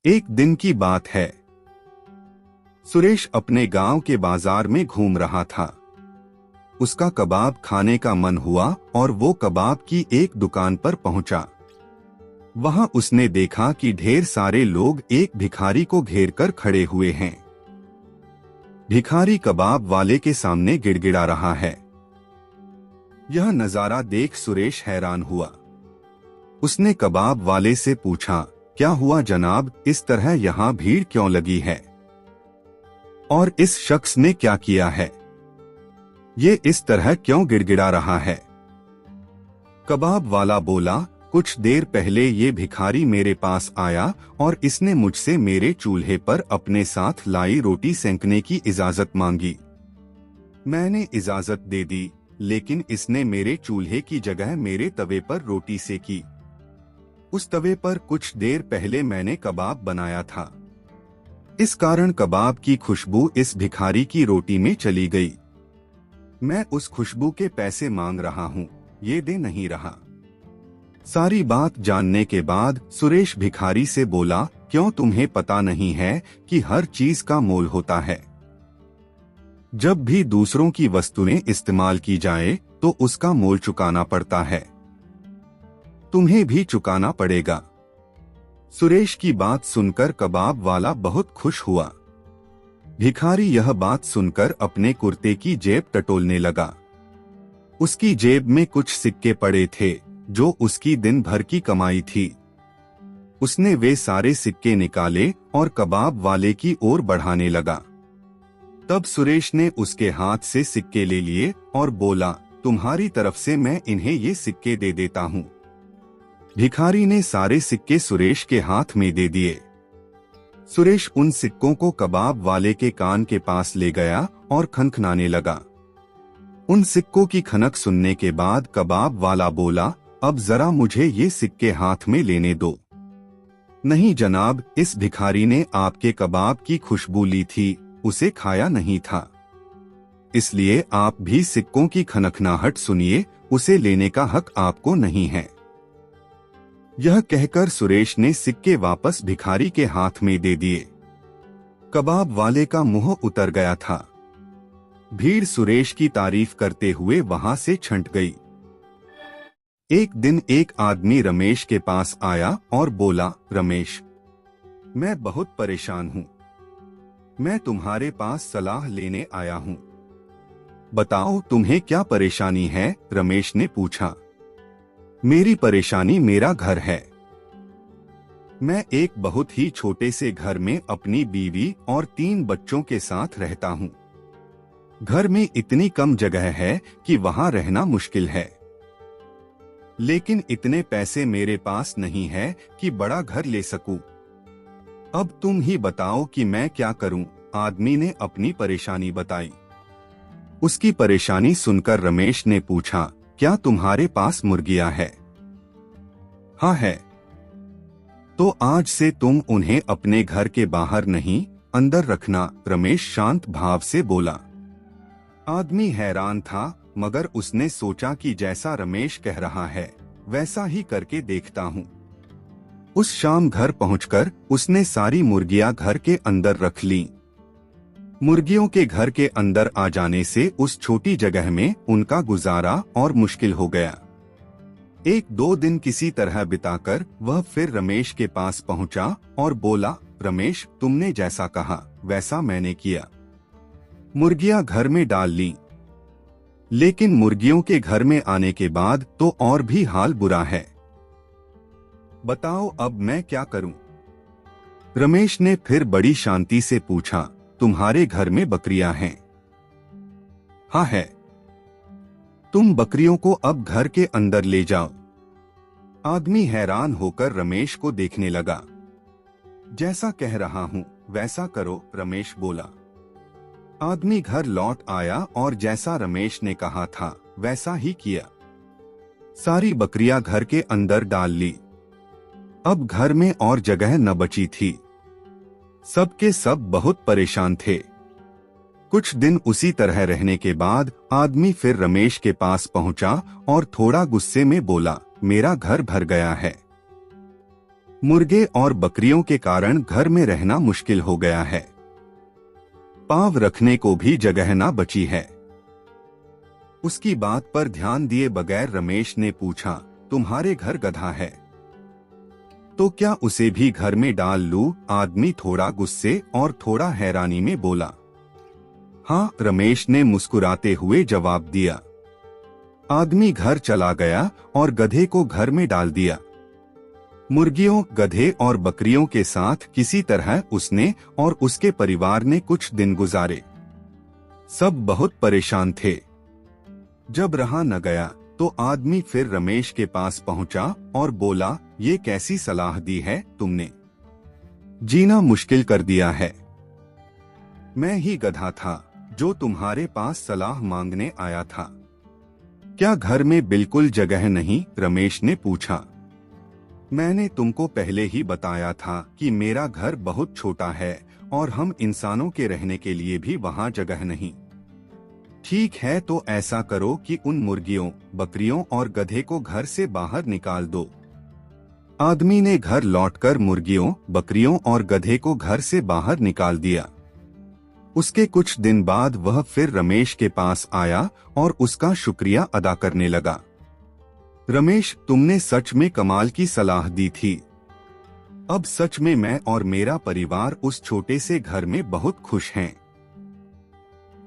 एक दिन की बात है। सुरेश अपने गांव के बाजार में घूम रहा था। उसका कबाब खाने का मन हुआ और वो कबाब की एक दुकान पर पहुंचा। वहां उसने देखा कि ढेर सारे लोग एक भिखारी को घेर कर खड़े हुए हैं। भिखारी कबाब वाले के सामने गिड़गिड़ा रहा है। यह नजारा देख सुरेश हैरान हुआ। उसने कबाब वाले से पूछा, क्या हुआ जनाब, इस तरह यहाँ भीड़ क्यों लगी है? और इस शख्स ने क्या किया है? ये इस तरह क्यों गिड़गिड़ा रहा है? कबाब वाला बोला, कुछ देर पहले ये भिखारी मेरे पास आया और इसने मुझसे मेरे चूल्हे पर अपने साथ लाई रोटी सेंकने की इजाजत मांगी। मैंने इजाजत दे दी, लेकिन इसने मेरे चूल्हे की जगह मेरे तवे पर रोटी सेकी। उस तवे पर कुछ देर पहले मैंने कबाब बनाया था। इस कारण कबाब की खुशबू इस भिखारी की रोटी में चली गई। मैं उस खुशबू के पैसे मांग रहा हूँ, ये दे नहीं रहा। सारी बात जानने के बाद सुरेश भिखारी से बोला, क्यों तुम्हें पता नहीं है कि हर चीज का मोल होता है? जब भी दूसरों की वस्तुएं इस्तेमाल की जाए तो उसका मोल चुकाना पड़ता है। तुम्हें भी चुकाना पड़ेगा। सुरेश की बात सुनकर कबाब वाला बहुत खुश हुआ। भिखारी यह बात सुनकर अपने कुर्ते की जेब टटोलने लगा। उसकी जेब में कुछ सिक्के पड़े थे जो उसकी दिन भर की कमाई थी। उसने वे सारे सिक्के निकाले और कबाब वाले की ओर बढ़ाने लगा। तब सुरेश ने उसके हाथ से सिक्के ले लिए और बोला, तुम्हारी तरफ से मैं इन्हें ये सिक्के दे देता हूँ। भिखारी ने सारे सिक्के सुरेश के हाथ में दे दिए। सुरेश उन सिक्कों को कबाब वाले के कान के पास ले गया और खनखनाने लगा। उन सिक्कों की खनक सुनने के बाद कबाब वाला बोला, अब जरा मुझे ये सिक्के हाथ में लेने दो। नहीं जनाब, इस भिखारी ने आपके कबाब की खुशबू ली थी, उसे खाया नहीं था। इसलिए आप भी सिक्कों की खनखनाहट सुनिए, उसे लेने का हक आपको नहीं है। यह कहकर सुरेश ने सिक्के वापस भिखारी के हाथ में दे दिए। कबाब वाले का मुंह उतर गया था। भीड़ सुरेश की तारीफ करते हुए वहां से छंट गई। एक दिन एक आदमी रमेश के पास आया और बोला, रमेश, मैं बहुत परेशान हूँ। मैं तुम्हारे पास सलाह लेने आया हूँ। बताओ तुम्हें क्या परेशानी है? रमेश ने पूछा। मेरी परेशानी मेरा घर है। मैं एक बहुत ही छोटे से घर में अपनी बीवी और 3 बच्चों के साथ रहता हूँ। घर में इतनी कम जगह है कि वहां रहना मुश्किल है। लेकिन इतने पैसे मेरे पास नहीं है कि बड़ा घर ले सकूं। अब तुम ही बताओ कि मैं क्या करूं? आदमी ने अपनी परेशानी बताई। उसकी परेशानी सुनकर रमेश ने पूछा, क्या तुम्हारे पास मुर्गियां है? हाँ है। तो आज से तुम उन्हें अपने घर के बाहर नहीं, अंदर रखना, रमेश शांत भाव से बोला। आदमी हैरान था, मगर उसने सोचा कि जैसा रमेश कह रहा है वैसा ही करके देखता हूँ। उस शाम घर पहुंचकर उसने सारी मुर्गियां घर के अंदर रख लीं। मुर्गियों के घर के अंदर आ जाने से उस छोटी जगह में उनका गुजारा और मुश्किल हो गया। 1-2 दिन किसी तरह बिताकर वह फिर रमेश के पास पहुंचा और बोला, रमेश, तुमने जैसा कहा वैसा मैंने किया। मुर्गियां घर में डाल लीं। लेकिन मुर्गियों के घर में आने के बाद तो और भी हाल बुरा है। बताओ अब मैं क्या करूं? रमेश ने फिर बड़ी शांति से पूछा, तुम्हारे घर में बकरियां हैं? हाँ है। तुम बकरियों को अब घर के अंदर ले जाओ। आदमी हैरान होकर रमेश को देखने लगा। जैसा कह रहा हूँ वैसा करो, रमेश बोला। आदमी घर लौट आया और जैसा रमेश ने कहा था वैसा ही किया। सारी बकरियां घर के अंदर डाल ली। अब घर में और जगह न बची थी। सब के सब बहुत परेशान थे। कुछ दिन उसी तरह रहने के बाद आदमी फिर रमेश के पास पहुंचा और थोड़ा गुस्से में बोला, मेरा घर भर गया है। मुर्गे और बकरियों के कारण घर में रहना मुश्किल हो गया है। पाँव रखने को भी जगह ना बची है। उसकी बात पर ध्यान दिए बगैर रमेश ने पूछा, तुम्हारे घर गधा है तो क्या उसे भी घर में डाल लूं? आदमी थोड़ा गुस्से और थोड़ा हैरानी में बोला। हाँ, रमेश ने मुस्कुराते हुए जवाब दिया। आदमी घर चला गया और गधे को घर में डाल दिया। मुर्गियों, गधे और बकरियों के साथ किसी तरह उसने और उसके परिवार ने कुछ दिन गुजारे। सब बहुत परेशान थे। जब रहा न गया तो आदमी फिर रमेश के पास पहुंचा और बोला, ये कैसी सलाह दी है तुमने? जीना मुश्किल कर दिया है। मैं ही गधा था जो तुम्हारे पास सलाह मांगने आया था। क्या घर में बिल्कुल जगह नहीं? रमेश ने पूछा। मैंने तुमको पहले ही बताया था कि मेरा घर बहुत छोटा है और हम इंसानों के रहने के लिए भी वहां जगह नहीं। ठीक है, तो ऐसा करो कि उन मुर्गियों, बकरियों और गधे को घर से बाहर निकाल दो। आदमी ने घर लौटकर मुर्गियों, बकरियों और गधे को घर से बाहर निकाल दिया। उसके कुछ दिन बाद वह फिर रमेश के पास आया और उसका शुक्रिया अदा करने लगा। रमेश, तुमने सच में कमाल की सलाह दी थी। अब सच में मैं और मेरा परिवार उस छोटे से घर में बहुत खुश हैं।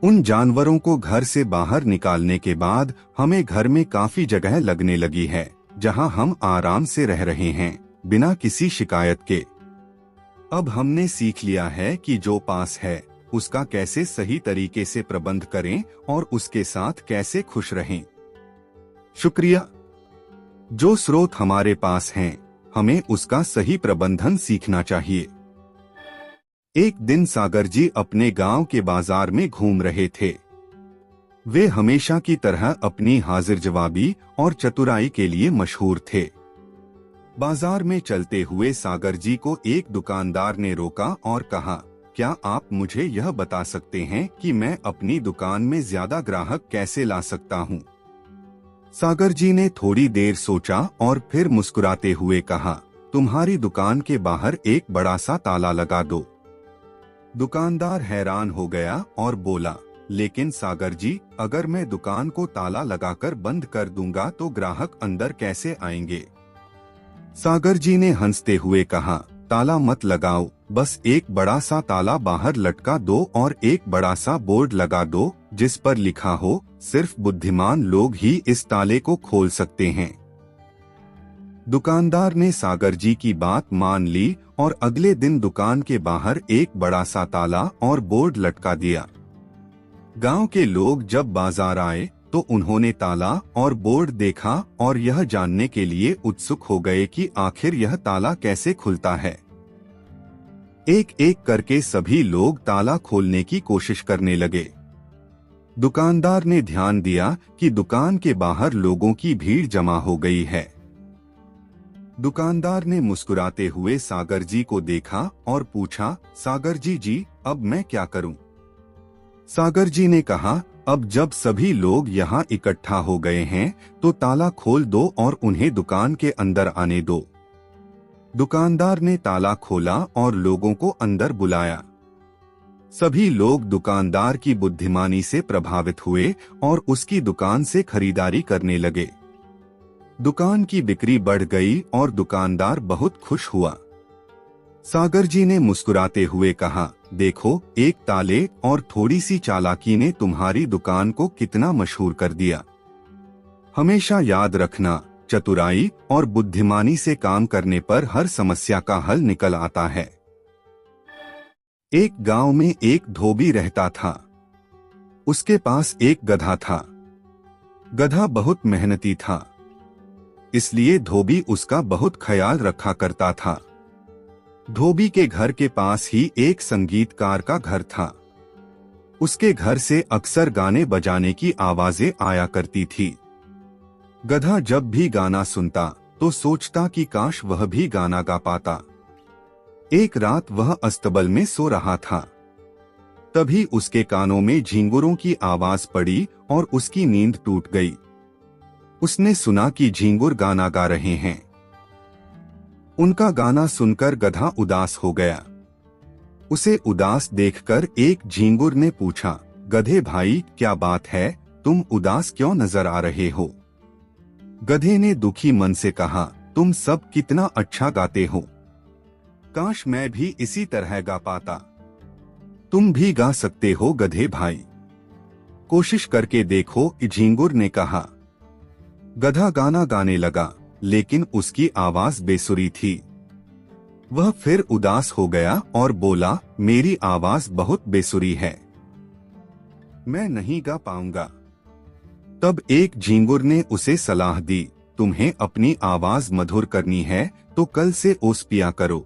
उन जानवरों को घर से बाहर निकालने के बाद हमें घर में काफी जगह लगने लगी है, जहां हम आराम से रह रहे हैं, बिना किसी शिकायत के। अब हमने सीख लिया है कि जो पास है उसका कैसे सही तरीके से प्रबंध करें और उसके साथ कैसे खुश रहें। शुक्रिया। जो स्रोत हमारे पास हैं, हमें उसका सही प्रबंधन सीखना चाहिए। एक दिन सागर जी अपने गांव के बाजार में घूम रहे थे। वे हमेशा की तरह अपनी हाजिर जवाबी और चतुराई के लिए मशहूर थे। बाजार में चलते हुए सागर जी को एक दुकानदार ने रोका और कहा, क्या आप मुझे यह बता सकते हैं कि मैं अपनी दुकान में ज्यादा ग्राहक कैसे ला सकता हूँ? सागर जी ने थोड़ी देर सोचा और फिर मुस्कुराते हुए कहा, तुम्हारी दुकान के बाहर एक बड़ा सा ताला लगा दो। दुकानदार हैरान हो गया और बोला, लेकिन सागर जी, अगर मैं दुकान को ताला लगाकर बंद कर दूंगा तो ग्राहक अंदर कैसे आएंगे? सागर जी ने हंसते हुए कहा, ताला मत लगाओ, बस एक बड़ा सा ताला बाहर लटका दो और एक बड़ा सा बोर्ड लगा दो जिस पर लिखा हो, सिर्फ बुद्धिमान लोग ही इस ताले को खोल सकते हैं। दुकानदार ने सागर जी की बात मान ली और अगले दिन दुकान के बाहर एक बड़ा सा ताला और बोर्ड लटका दिया। गांव के लोग जब बाजार आए तो उन्होंने ताला और बोर्ड देखा और यह जानने के लिए उत्सुक हो गए कि आखिर यह ताला कैसे खुलता है। एक एक करके सभी लोग ताला खोलने की कोशिश करने लगे। दुकानदार ने ध्यान दिया कि दुकान के बाहर लोगों की भीड़ जमा हो गई है। दुकानदार ने मुस्कुराते हुए सागर जी को देखा और पूछा, सागर जी, अब मैं क्या करूं? सागर जी ने कहा, अब जब सभी लोग यहाँ इकट्ठा हो गए हैं तो ताला खोल दो और उन्हें दुकान के अंदर आने दो। दुकानदार ने ताला खोला और लोगों को अंदर बुलाया। सभी लोग दुकानदार की बुद्धिमानी से प्रभावित हुए और उसकी दुकान से खरीदारी करने लगे। दुकान की बिक्री बढ़ गई और दुकानदार बहुत खुश हुआ। सागर जी ने मुस्कुराते हुए कहा, देखो, एक ताले और थोड़ी सी चालाकी ने तुम्हारी दुकान को कितना मशहूर कर दिया। हमेशा याद रखना, चतुराई और बुद्धिमानी से काम करने पर हर समस्या का हल निकल आता है। एक गांव में एक धोबी रहता था। उसके पास एक गधा था। गधा बहुत मेहनती था, इसलिए धोबी उसका बहुत ख्याल रखा करता था। धोबी के घर के पास ही एक संगीतकार का घर था। उसके घर से अक्सर गाने बजाने की आवाजें आया करती थी। गधा जब भी गाना सुनता तो सोचता कि काश वह भी गाना गा पाता। एक रात वह अस्तबल में सो रहा था। तभी उसके कानों में झींगुरों की आवाज पड़ी और उसकी नींद टूट गई। उसने सुना कि झींगुर गाना गा रहे हैं। उनका गाना सुनकर गधा उदास हो गया। उसे उदास देखकर एक झींगुर ने पूछा, गधे भाई क्या बात है, तुम उदास क्यों नजर आ रहे हो? गधे ने दुखी मन से कहा, तुम सब कितना अच्छा गाते हो, काश मैं भी इसी तरह गा पाता। तुम भी गा सकते हो गधे भाई, कोशिश करके देखो, झींगुर ने कहा। गधा गाना गाने लगा, लेकिन उसकी आवाज बेसुरी थी। वह फिर उदास हो गया और बोला, मेरी आवाज बहुत बेसुरी है, मैं नहीं गा पाऊंगा। तब एक झींगुर ने उसे सलाह दी, तुम्हें अपनी आवाज मधुर करनी है तो कल से ओस पिया करो,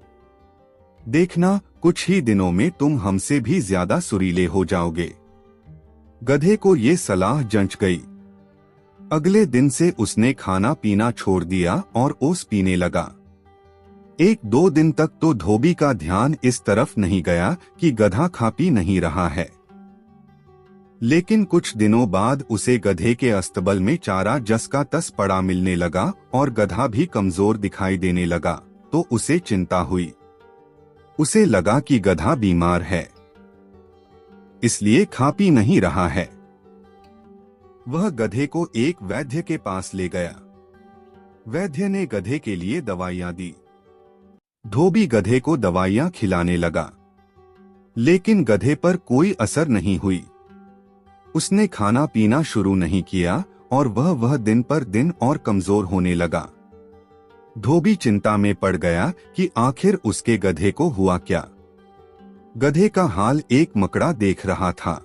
देखना कुछ ही दिनों में तुम हमसे भी ज्यादा सुरीले हो जाओगे। गधे को ये सलाह जंच गई। अगले दिन से उसने खाना पीना छोड़ दिया और ओस पीने लगा। 1-2 दिन तक तो धोबी का ध्यान इस तरफ नहीं गया कि गधा खा पी नहीं रहा है। लेकिन कुछ दिनों बाद उसे गधे के अस्तबल में चारा जस का तस पड़ा मिलने लगा और गधा भी कमजोर दिखाई देने लगा, तो उसे चिंता हुई। उसे लगा कि गधा बीमार है, इसलिए खा पी नहीं रहा है। वह गधे को एक वैद्य के पास ले गया। वैद्य ने गधे के लिए दवाइयां दी। धोबी गधे को दवाइयां खिलाने लगा, लेकिन गधे पर कोई असर नहीं हुई। उसने खाना पीना शुरू नहीं किया और वह दिन पर दिन और कमजोर होने लगा। धोबी चिंता में पड़ गया कि आखिर उसके गधे को हुआ क्या। गधे का हाल एक मकड़ा देख रहा था।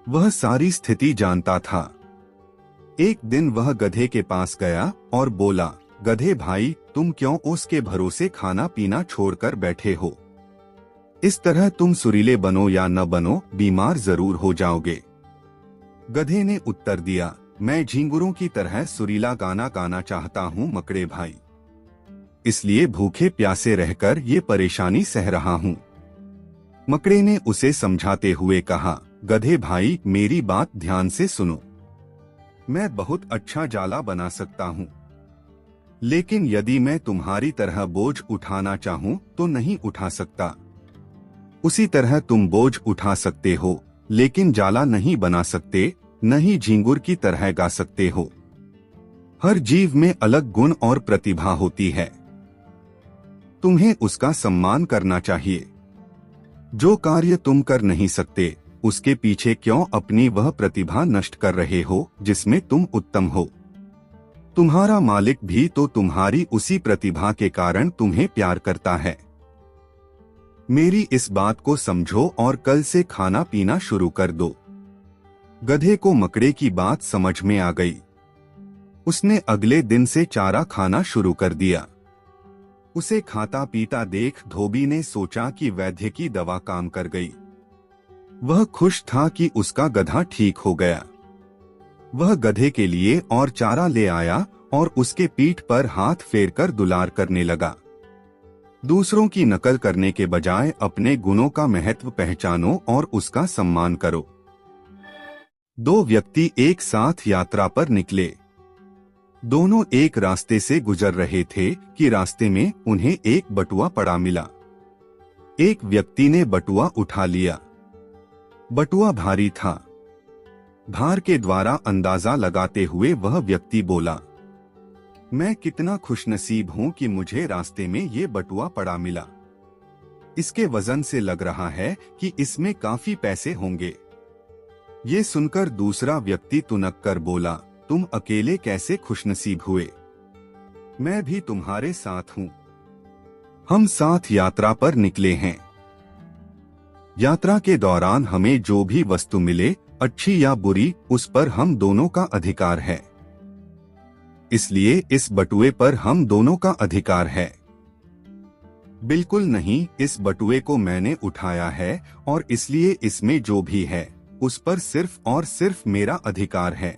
वह सारी स्थिति जानता था। एक दिन वह गधे के पास गया और बोला, गधे भाई तुम क्यों उसके भरोसे खाना पीना छोड़कर बैठे हो? इस तरह तुम सुरीले बनो या न बनो, बीमार जरूर हो जाओगे। गधे ने उत्तर दिया, मैं झींगुरों की तरह सुरीला गाना गाना चाहता हूँ मकड़े भाई, इसलिए भूखे प्यासे रहकर ये परेशानी सह रहा हूँ। मकड़े ने उसे समझाते हुए कहा, गधे भाई मेरी बात ध्यान से सुनो, मैं बहुत अच्छा जाला बना सकता हूँ, लेकिन यदि मैं तुम्हारी तरह बोझ उठाना चाहूँ तो नहीं उठा सकता। उसी तरह तुम बोझ उठा सकते हो, लेकिन जाला नहीं बना सकते, न ही झींगुर की तरह गा सकते हो। हर जीव में अलग गुण और प्रतिभा होती है, तुम्हें उसका सम्मान करना चाहिए। जो कार्य तुम कर नहीं सकते, उसके पीछे क्यों अपनी वह प्रतिभा नष्ट कर रहे हो जिसमें तुम उत्तम हो? तुम्हारा मालिक भी तो तुम्हारी उसी प्रतिभा के कारण तुम्हें प्यार करता है। मेरी इस बात को समझो और कल से खाना पीना शुरू कर दो। गधे को मकड़े की बात समझ में आ गई। उसने अगले दिन से चारा खाना शुरू कर दिया। उसे खाता पीता देख धोबी ने सोचा कि वैद्य की दवा काम कर गई। वह खुश था कि उसका गधा ठीक हो गया। वह गधे के लिए और चारा ले आया और उसके पीठ पर हाथ फेरकर दुलार करने लगा। दूसरों की नकल करने के बजाय अपने गुणों का महत्व पहचानो और उसका सम्मान करो। 2 व्यक्ति एक साथ यात्रा पर निकले। दोनों एक रास्ते से गुजर रहे थे कि रास्ते में उन्हें एक बटुआ पड़ा मिला। एक व्यक्ति ने बटुआ उठा लिया। बटुआ भारी था। भार के द्वारा अंदाजा लगाते हुए वह व्यक्ति बोला, मैं कितना खुशनसीब हूं कि मुझे रास्ते में ये बटुआ पड़ा मिला। इसके वजन से लग रहा है कि इसमें काफी पैसे होंगे। ये सुनकर दूसरा व्यक्ति तुनक कर बोला, तुम अकेले कैसे खुशनसीब हुए? मैं भी तुम्हारे साथ हूं। हम साथ यात्रा पर निकले हैं। यात्रा के दौरान हमें जो भी वस्तु मिले, अच्छी या बुरी, उस पर हम दोनों का अधिकार है। इसलिए इस बटुए पर हम दोनों का अधिकार है। बिल्कुल नहीं, इस बटुए को मैंने उठाया है और इसलिए इसमें जो भी है उस पर सिर्फ और सिर्फ मेरा अधिकार है,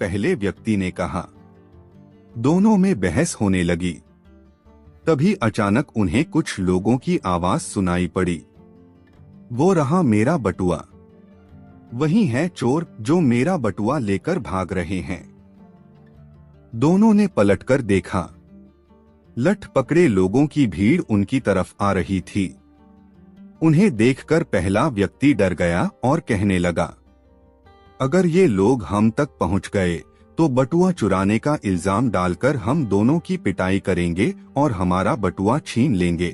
पहले व्यक्ति ने कहा। दोनों में बहस होने लगी। तभी अचानक उन्हें कुछ लोगों की आवाज सुनाई पड़ी, वो रहा मेरा बटुआ। वही है चोर जो मेरा बटुआ लेकर भाग रहे हैं। दोनों ने पलटकर देखा, लठ पकड़े लोगों की भीड़ उनकी तरफ आ रही थी। उन्हें देखकर पहला व्यक्ति डर गया और कहने लगा, अगर ये लोग हम तक पहुंच गए तो बटुआ चुराने का इल्जाम डालकर हम दोनों की पिटाई करेंगे और हमारा बटुआ छीन लेंगे।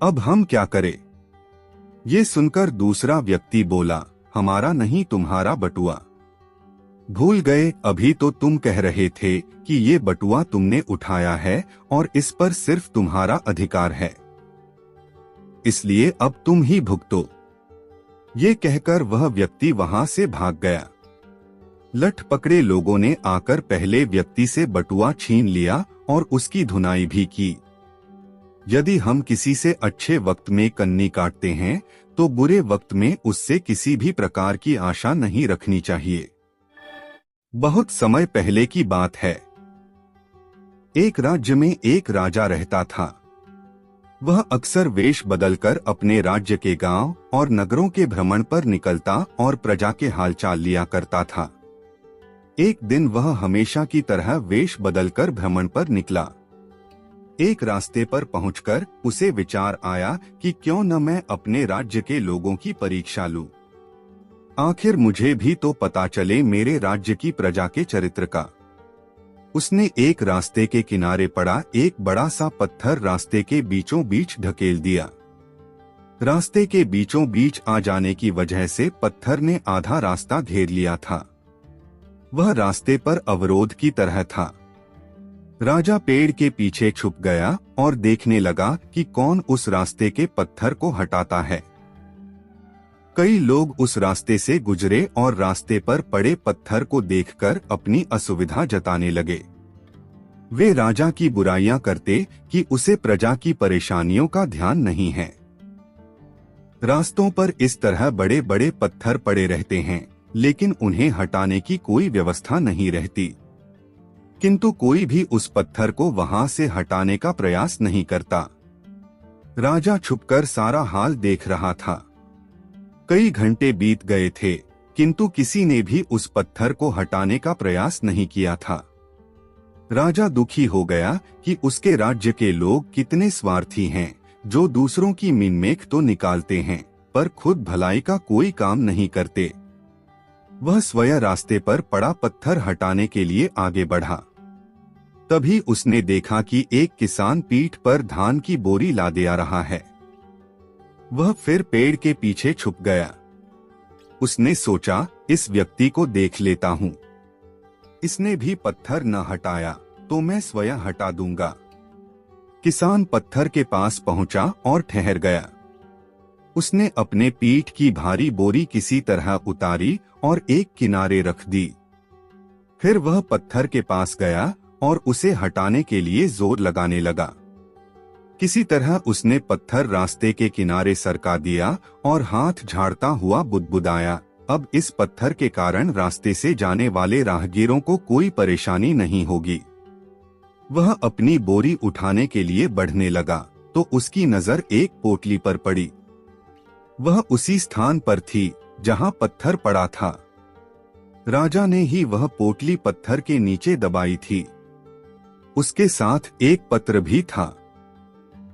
अब हम क्या करें? ये सुनकर दूसरा व्यक्ति बोला, हमारा नहीं तुम्हारा बटुआ। भूल गए, अभी तो तुम कह रहे थे कि ये बटुआ तुमने उठाया है और इस पर सिर्फ तुम्हारा अधिकार है, इसलिए अब तुम ही भुगतो। ये कहकर वह व्यक्ति वहां से भाग गया। लठ पकड़े लोगों ने आकर पहले व्यक्ति से बटुआ छीन लिया और उसकी धुनाई भी की। यदि हम किसी से अच्छे वक्त में कन्नी काटते हैं तो बुरे वक्त में उससे किसी भी प्रकार की आशा नहीं रखनी चाहिए। बहुत समय पहले की बात है। एक राज्य में एक राजा रहता था। वह अक्सर वेश बदलकर अपने राज्य के गांव और नगरों के भ्रमण पर निकलता और प्रजा के हालचाल लिया करता था। एक दिन वह हमेशा की तरह वेश बदलकर भ्रमण पर निकला। एक रास्ते पर पहुंचकर उसे विचार आया कि क्यों न मैं अपने राज्य के लोगों की परीक्षा लूं। आखिर मुझे भी तो पता चले मेरे राज्य की प्रजा के चरित्र का। उसने एक रास्ते के किनारे पड़ा एक बड़ा सा पत्थर रास्ते के बीचों बीच ढकेल दिया। रास्ते के बीचों बीच आ जाने की वजह से पत्थर ने आधा रास्ता घेर लिया था। वह रास्ते पर अवरोध की तरह था। राजा पेड़ के पीछे छुप गया और देखने लगा कि कौन उस रास्ते के पत्थर को हटाता है। कई लोग उस रास्ते से गुजरे और रास्ते पर पड़े पत्थर को देखकर अपनी असुविधा जताने लगे। वे राजा की बुराइयां करते कि उसे प्रजा की परेशानियों का ध्यान नहीं है। रास्तों पर इस तरह बड़े बड़े पत्थर पड़े रहते हैं, लेकिन उन्हें हटाने की कोई व्यवस्था नहीं रहती। किंतु कोई भी उस पत्थर को वहां से हटाने का प्रयास नहीं करता। राजा छुपकर सारा हाल देख रहा था। कई घंटे बीत गए थे, किंतु किसी ने भी उस पत्थर को हटाने का प्रयास नहीं किया था। राजा दुखी हो गया कि उसके राज्य के लोग कितने स्वार्थी हैं, जो दूसरों की मिनमेख तो निकालते हैं पर खुद भलाई का कोई काम नहीं करते। वह स्वयं रास्ते पर पड़ा पत्थर हटाने के लिए आगे बढ़ा। तभी उसने देखा कि एक किसान पीठ पर धान की बोरी लादे आ रहा है। वह फिर पेड़ के पीछे छुप गया। उसने सोचा, इस व्यक्ति को देख लेता हूं। इसने भी पत्थर न हटाया तो मैं स्वयं हटा दूंगा। किसान पत्थर के पास पहुंचा और ठहर गया। उसने अपने पीठ की भारी बोरी किसी तरह उतारी और एक किनारे रख दी। फिर वह पत्थर के पास गया और उसे हटाने के लिए जोर लगाने लगा। किसी तरह उसने पत्थर रास्ते के किनारे सरका दिया और हाथ झाड़ता हुआ बुदबुदाया, अब इस पत्थर के कारण रास्ते से जाने वाले राहगीरों को कोई परेशानी नहीं होगी। वह अपनी बोरी उठाने के लिए बढ़ने लगा तो उसकी नजर एक पोटली पर पड़ी। वह उसी स्थान पर थी जहां पत्थर पड़ा था। राजा ने ही वह पोटली पत्थर के नीचे दबाई थी। उसके साथ एक पत्र भी था।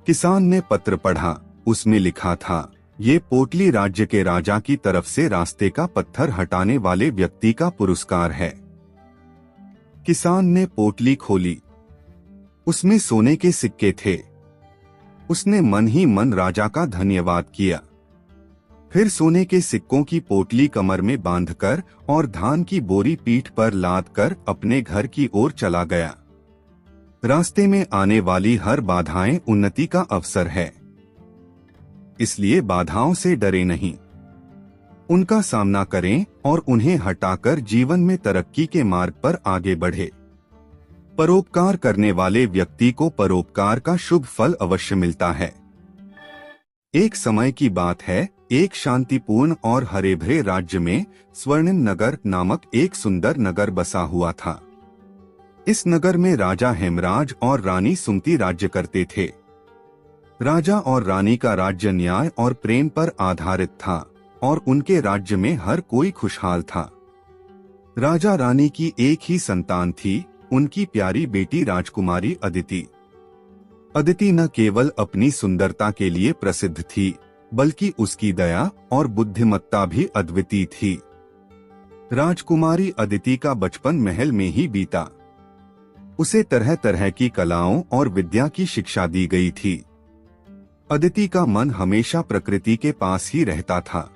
किसान ने पत्र पढ़ा। उसमें लिखा था, ये पोटली राज्य के राजा की तरफ से रास्ते का पत्थर हटाने वाले व्यक्ति का पुरस्कार है। किसान ने पोटली खोली। उसमें सोने के सिक्के थे। उसने मन ही मन राजा का धन्यवाद किया। फिर सोने के सिक्कों की पोटली कमर में बांधकर और धान की बोरी पीठ पर लादकर अपने घर की ओर चला गया। रास्ते में आने वाली हर बाधाएं उन्नति का अवसर है, इसलिए बाधाओं से डरे नहीं, उनका सामना करें और उन्हें हटाकर जीवन में तरक्की के मार्ग पर आगे बढ़े। परोपकार करने वाले व्यक्ति को परोपकार का शुभ फल अवश्य मिलता है। एक समय की बात है, एक शांतिपूर्ण और हरे भरे राज्य में स्वर्णिम नगर नामक एक सुंदर नगर बसा हुआ था। इस नगर में राजा हेमराज और रानी सुमति राज्य करते थे। राजा और रानी का राज्य न्याय और प्रेम पर आधारित था और उनके राज्य में हर कोई खुशहाल था। राजा रानी की एक ही संतान थी, उनकी प्यारी बेटी राजकुमारी अदिति। अदिति न केवल अपनी सुंदरता के लिए प्रसिद्ध थी, बल्कि उसकी दया और बुद्धिमत्ता भी अद्वितीय थी। राजकुमारी अदिति का बचपन महल में ही बीता। उसे तरह तरह की कलाओं और विद्या की शिक्षा दी गई थी। अदिति का मन हमेशा प्रकृति के पास ही रहता था।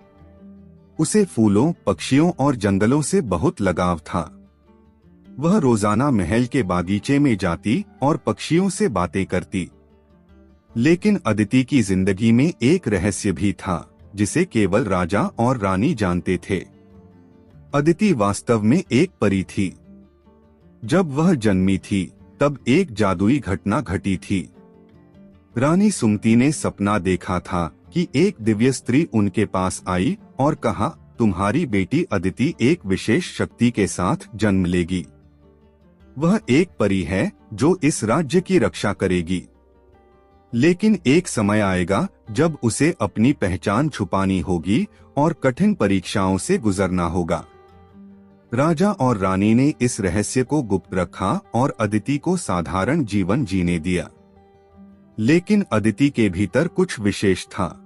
उसे फूलों, पक्षियों और जंगलों से बहुत लगाव था। वह रोजाना महल के बागीचे में जाती और पक्षियों से बातें करती। लेकिन अदिति की जिंदगी में एक रहस्य भी था, जिसे केवल राजा और रानी जानते थे। अदिति वास्तव में एक परी थी। जब वह जन्मी थी, तब एक जादुई घटना घटी थी। रानी सुमति ने सपना देखा था कि एक दिव्य स्त्री उनके पास आई और कहा, तुम्हारी बेटी अदिति एक विशेष शक्ति के साथ जन्म लेगी। वह एक परी है जो इस राज्य की रक्षा करेगी। लेकिन एक समय आएगा जब उसे अपनी पहचान छुपानी होगी और कठिन परीक्षाओं से गुजरना होगा। राजा और रानी ने इस रहस्य को गुप्त रखा और अदिति को साधारण जीवन जीने दिया। लेकिन अदिति के भीतर कुछ विशेष था।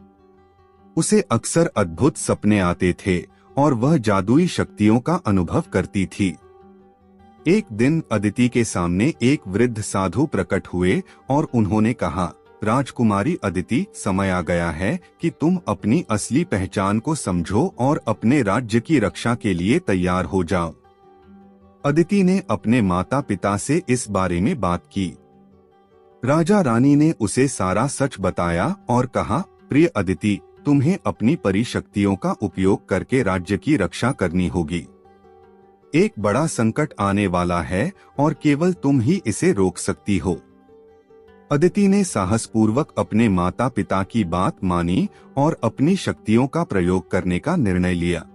उसे अक्सर अद्भुत सपने आते थे और वह जादुई शक्तियों का अनुभव करती थी। एक दिन अदिति के सामने एक वृद्ध साधु प्रकट हुए और उन्होंने कहा, राजकुमारी अदिति, समय आ गया है कि तुम अपनी असली पहचान को समझो और अपने राज्य की रक्षा के लिए तैयार हो जाओ। अदिति ने अपने माता पिता से इस बारे में बात की। राजा रानी ने उसे सारा सच बताया और कहा, प्रिय अदिति, तुम्हें अपनी परी शक्तियों का उपयोग करके राज्य की रक्षा करनी होगी। एक बड़ा संकट आने वाला है और केवल तुम ही इसे रोक सकती हो। अदिति ने साहसपूर्वक अपने माता पिता की बात मानी और अपनी शक्तियों का प्रयोग करने का निर्णय लिया।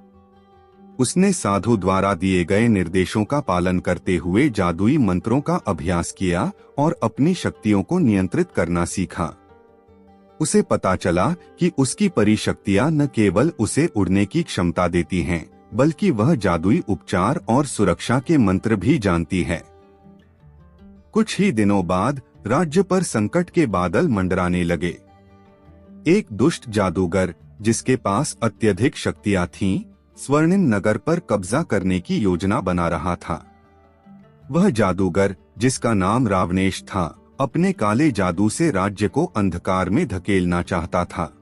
उसने साधु द्वारा दिए गए निर्देशों का पालन करते हुए जादुई मंत्रों का अभ्यास किया और अपनी शक्तियों को नियंत्रित करना सीखा। उसे पता चला कि उसकी परी शक्तियां न केवल उसे उड़ने की क्षमता देती हैं, बल्कि वह जादुई उपचार और सुरक्षा के मंत्र भी जानती है। कुछ ही दिनों बाद राज्य पर संकट के बादल मंडराने लगे। एक दुष्ट जादूगर, जिसके पास अत्यधिक शक्तियां थीं, स्वर्णिम नगर पर कब्जा करने की योजना बना रहा था। वह जादूगर, जिसका नाम रावणेश था, अपने काले जादू से राज्य को अंधकार में धकेलना चाहता था।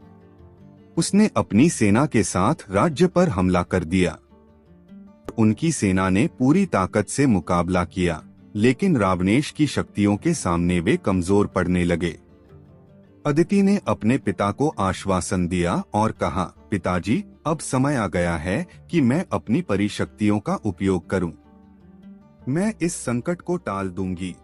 उसने अपनी सेना के साथ राज्य पर हमला कर दिया। उनकी सेना ने पूरी ताकत से मुकाबला किया, लेकिन रावणेश की शक्तियों के सामने वे कमजोर पड़ने लगे। अदिति ने अपने पिता को आश्वासन दिया और कहा, पिताजी, अब समय आ गया है कि मैं अपनी परी शक्तियों का उपयोग करूं। मैं इस संकट को टाल दूंगी।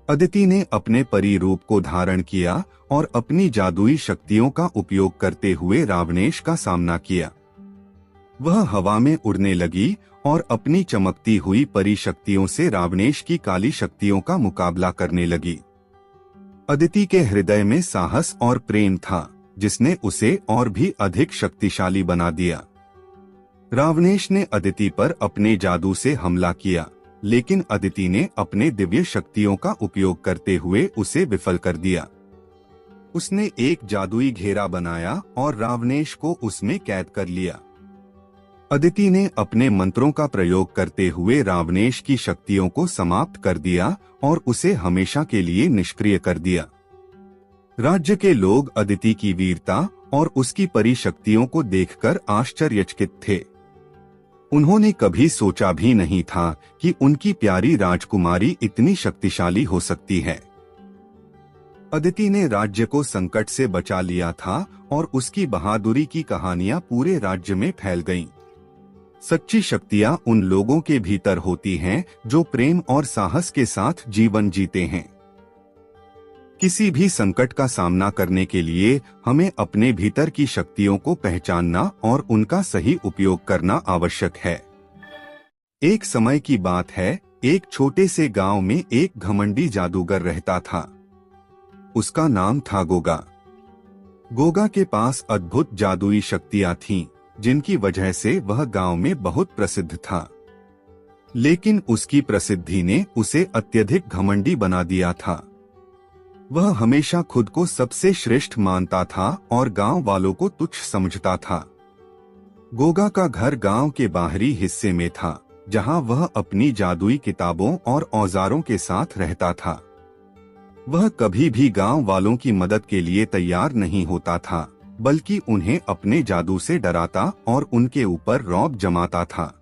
अदिति ने अपने परी रूप को धारण किया और अपनी जादुई शक्तियों का उपयोग करते हुए रावणेश का सामना किया। वह हवा में उड़ने लगी और अपनी चमकती हुई परी शक्तियों से रावणेश की काली शक्तियों का मुकाबला करने लगी। अदिति के हृदय में साहस और प्रेम था, जिसने उसे और भी अधिक शक्तिशाली बना दिया। रावणेश ने अदिति पर अपने जादू से हमला किया, लेकिन अदिति ने अपने दिव्य शक्तियों का उपयोग करते हुए उसे विफल कर दिया। उसने एक जादुई घेरा बनाया और रावणेश को उसमें कैद कर लिया। अदिति ने अपने मंत्रों का प्रयोग करते हुए रावणेश की शक्तियों को समाप्त कर दिया और उसे हमेशा के लिए निष्क्रिय कर दिया। राज्य के लोग अदिति की वीरता और उसकी परी शक्तियों को देखकर आश्चर्यचकित थे। उन्होंने कभी सोचा भी नहीं था कि उनकी प्यारी राजकुमारी इतनी शक्तिशाली हो सकती है। अदिति ने राज्य को संकट से बचा लिया था और उसकी बहादुरी की कहानियां पूरे राज्य में फैल गईं। सच्ची शक्तियां उन लोगों के भीतर होती हैं जो प्रेम और साहस के साथ जीवन जीते हैं। किसी भी संकट का सामना करने के लिए हमें अपने भीतर की शक्तियों को पहचानना और उनका सही उपयोग करना आवश्यक है। एक समय की बात है, एक छोटे से गांव में एक घमंडी जादूगर रहता था। उसका नाम था गोगा। गोगा के पास अद्भुत जादुई शक्तियां थीं, जिनकी वजह से वह गांव में बहुत प्रसिद्ध था। लेकिन उसकी प्रसिद्धि ने उसे अत्यधिक घमंडी बना दिया था। वह हमेशा खुद को सबसे श्रेष्ठ मानता था और गांव वालों को तुच्छ समझता था। गोगा का घर गांव के बाहरी हिस्से में था, जहां वह अपनी जादुई किताबों और औजारों के साथ रहता था। वह कभी भी गांव वालों की मदद के लिए तैयार नहीं होता था, बल्कि उन्हें अपने जादू से डराता और उनके ऊपर रौब जमाता था।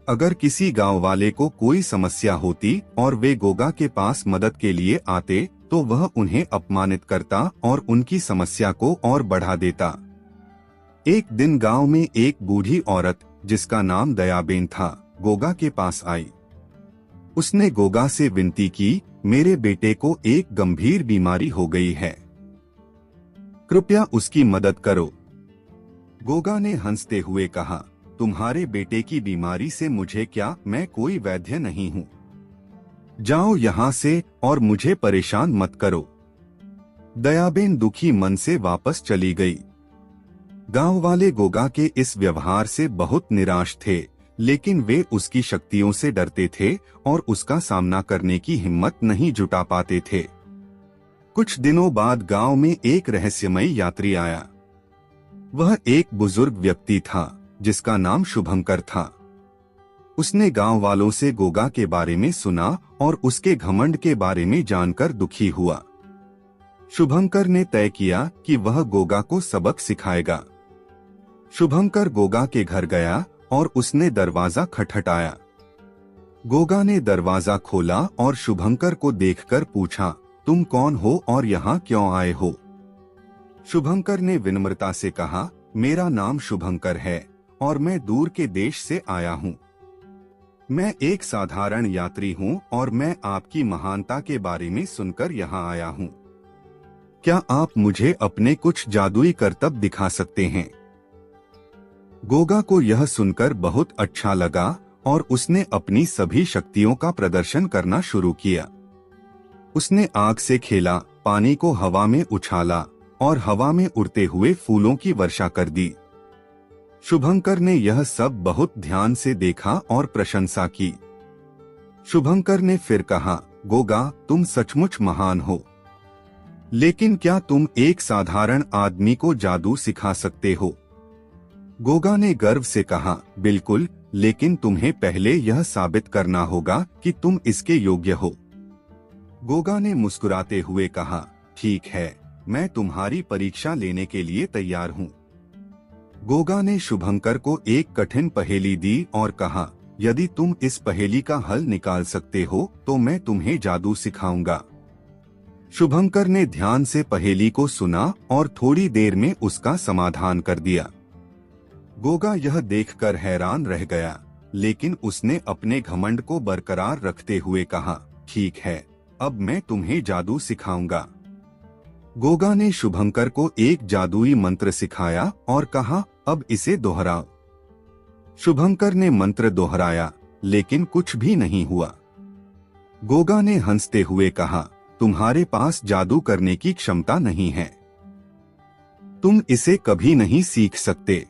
अगर किसी गांव वाले को कोई समस्या होती और वे गोगा के पास मदद के लिए आते, तो वह उन्हें अपमानित करता और उनकी समस्या को और बढ़ा देता। एक दिन गांव में एक बूढ़ी औरत, जिसका नाम दयाबेन था, गोगा के पास आई। उसने गोगा से विनती की, मेरे बेटे को एक गंभीर बीमारी हो गई है, कृपया उसकी मदद करो। गोगा ने हंसते हुए कहा, तुम्हारे बेटे की बीमारी से मुझे क्या, मैं कोई वैद्य नहीं हूँ। जाओ यहाँ से और मुझे परेशान मत करो। दयाबेन दुखी मन से वापस चली गई। गांव वाले गोगा के इस व्यवहार से बहुत निराश थे, लेकिन वे उसकी शक्तियों से डरते थे और उसका सामना करने की हिम्मत नहीं जुटा पाते थे। कुछ दिनों बाद गांव में एक रहस्यमयी यात्री आया। वह एक बुजुर्ग व्यक्ति था, जिसका नाम शुभंकर था। उसने गांव वालों से गोगा के बारे में सुना और उसके घमंड के बारे में जानकर दुखी हुआ। शुभंकर ने तय किया कि वह गोगा को सबक सिखाएगा। शुभंकर गोगा के घर गया और उसने दरवाजा खटखटाया। गोगा ने दरवाजा खोला और शुभंकर को देखकर पूछा, तुम कौन हो और यहाँ क्यों आए हो? शुभंकर ने विनम्रता से कहा, मेरा नाम शुभंकर है और मैं दूर के देश से आया हूँ। मैं एक साधारण यात्री हूँ और मैं आपकी महानता के बारे में सुनकर यहाँ आया हूँ। क्या आप मुझे अपने कुछ जादुई करतब दिखा सकते हैं? गोगा को यह सुनकर बहुत अच्छा लगा और उसने अपनी सभी शक्तियों का प्रदर्शन करना शुरू किया। उसने आग से खेला, पानी को हवा में उछाला और हवा में उड़ते हुए फूलों की वर्षा कर दी। शुभंकर ने यह सब बहुत ध्यान से देखा और प्रशंसा की। शुभंकर ने फिर कहा, गोगा, तुम सचमुच महान हो, लेकिन क्या तुम एक साधारण आदमी को जादू सिखा सकते हो? गोगा ने गर्व से कहा, बिल्कुल, लेकिन तुम्हें पहले यह साबित करना होगा कि तुम इसके योग्य हो। गोगा ने मुस्कुराते हुए कहा, ठीक है, मैं तुम्हारी परीक्षा लेने के लिए तैयार हूँ। गोगा ने शुभंकर को एक कठिन पहेली दी और कहा, यदि तुम इस पहेली का हल निकाल सकते हो तो मैं तुम्हें जादू सिखाऊंगा। शुभंकर ने ध्यान से पहेली को सुना और थोड़ी देर में उसका समाधान कर दिया। गोगा यह देखकर हैरान रह गया, लेकिन उसने अपने घमंड को बरकरार रखते हुए कहा, ठीक है, अब मैं तुम्हें जादू सिखाऊंगा। गोगा ने शुभंकर को एक जादुई मंत्र सिखाया और कहा, अब इसे दोहराओ। शुभंकर ने मंत्र दोहराया, लेकिन कुछ भी नहीं हुआ। गोगा ने हंसते हुए कहा, तुम्हारे पास जादू करने की क्षमता नहीं है, तुम इसे कभी नहीं सीख सकते।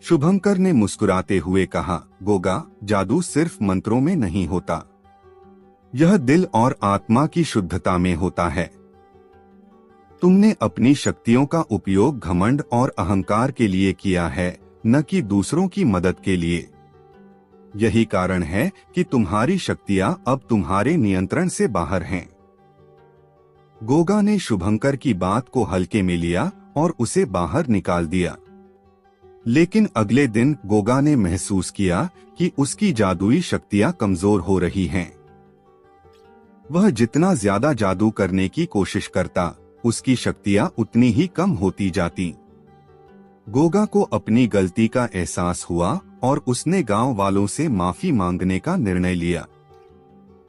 शुभंकर ने मुस्कुराते हुए कहा, गोगा, जादू सिर्फ मंत्रों में नहीं होता, यह दिल और आत्मा की शुद्धता में होता है। तुमने अपनी शक्तियों का उपयोग घमंड और अहंकार के लिए किया है, न कि दूसरों की मदद के लिए। यही कारण है कि तुम्हारी शक्तियां अब तुम्हारे नियंत्रण से बाहर हैं। गोगा ने शुभंकर की बात को हल्के में लिया और उसे बाहर निकाल दिया। लेकिन अगले दिन गोगा ने महसूस किया कि उसकी जादुई शक्तियां कमजोर हो रही हैं। वह जितना ज्यादा जादू करने की कोशिश करता, उसकी शक्तियां उतनी ही कम होती जाती। गोगा को अपनी गलती का एहसास हुआ और उसने गांव वालों से माफी मांगने का निर्णय लिया।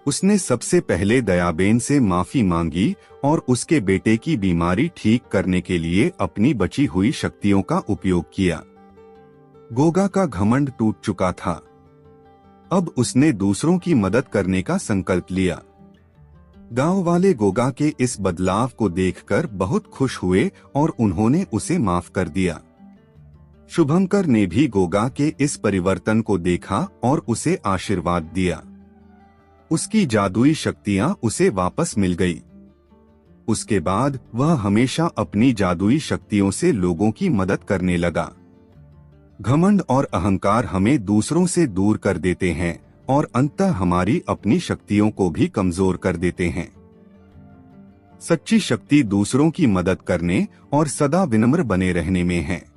उसने सबसे पहले दयाबेन से माफी मांगी और उसके बेटे की बीमारी ठीक करने के लिए अपनी बची हुई शक्तियों का उपयोग किया। गोगा का घमंड टूट चुका था। अब उसने दूसरों की मदद करने का संकल्प लिया। गांव वाले गोगा के इस बदलाव को देखकर बहुत खुश हुए और उन्होंने उसे माफ कर दिया। शुभंकर ने भी गोगा के इस परिवर्तन को देखा और उसे आशीर्वाद दिया। उसकी जादुई शक्तियां उसे वापस मिल गई। उसके बाद वह हमेशा अपनी जादुई शक्तियों से लोगों की मदद करने लगा। घमंड और अहंकार हमें दूसरों से दूर कर देते हैं और अंततः हमारी अपनी शक्तियों को भी कमजोर कर देते हैं। सच्ची शक्ति दूसरों की मदद करने और सदा विनम्र बने रहने में है।